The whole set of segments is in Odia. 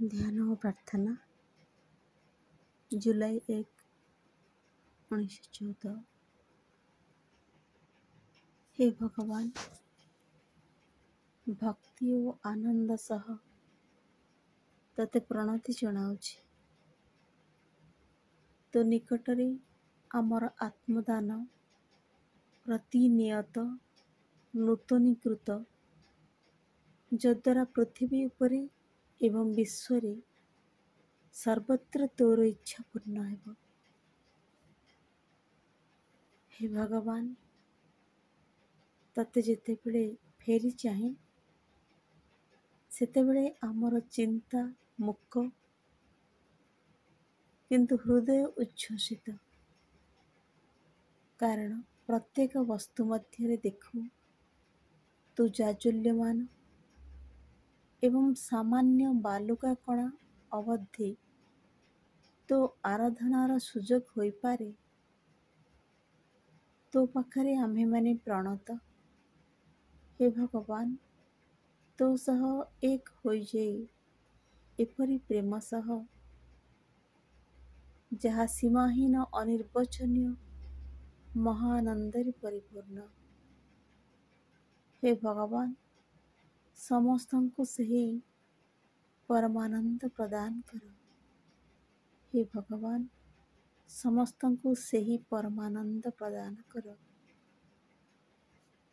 ଧ୍ୟାନ ଓ ପ୍ରାର୍ଥନା ଜୁଲାଇ 1, 1914। हे ଭଗବାନ, ଭକ୍ତି ଓ ଆନନ୍ଦ ସହ ତତେ ପ୍ରଣତି ଜଣାଉଛି। ତୋ ନିକଟରେ ଆମର ଆତ୍ମଦାନ ପ୍ରତିନିୟତ ନୂତନୀକୃତ, ଯଦ୍ୱାରା ପୃଥିବୀ ଉପରେ ଏବଂ ବିଶ୍ୱରେ ସର୍ବତ୍ର ତୋର ଇଚ୍ଛା ପୂର୍ଣ୍ଣ ହେବ। ହେ ଭଗବାନ, ତତେ ଯେତେବେଳେ ଫେରି ଚାହେଁ, ସେତେବେଳେ ଆମର ଚିନ୍ତା ମୁକ କିନ୍ତୁ ହୃଦୟ ଉଚ୍ଛ୍ୱସିତ, କାରଣ ପ୍ରତ୍ୟେକ ବସ୍ତୁ ମଧ୍ୟରେ ଦେଖୁ ତୁ ଜାଜ୍ୱଲ୍ୟମାନ ଏବଂ ସାମାନ୍ୟ ବାଲୁକା କଣା ଅବଧି ତୋ ଆରାଧନାର ସୁଯୋଗ ହୋଇପାରେ। ତୋ ପାଖରେ ଆମ୍ଭେମାନେ ପ୍ରଣତ। ହେ ଭଗବାନ, ତୋ ସହ ଏକ ହୋଇଯାଇ ଏପରି ପ୍ରେମ ସହ, ଯାହା ସୀମାହୀନ ଅନିର୍ବଚନୀୟ ମହାଆନନ୍ଦରେ ପରିପୂର୍ଣ୍ଣ। ହେ ଭଗବାନ, ସମସ୍ତଙ୍କୁ ସେହି ପରମାନନ୍ଦ ପ୍ରଦାନ କର। ହେ ଭଗବାନ, ସମସ୍ତଙ୍କୁ ସେହି ପରମାନନ୍ଦ ପ୍ରଦାନ କର।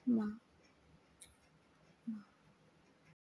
ମା।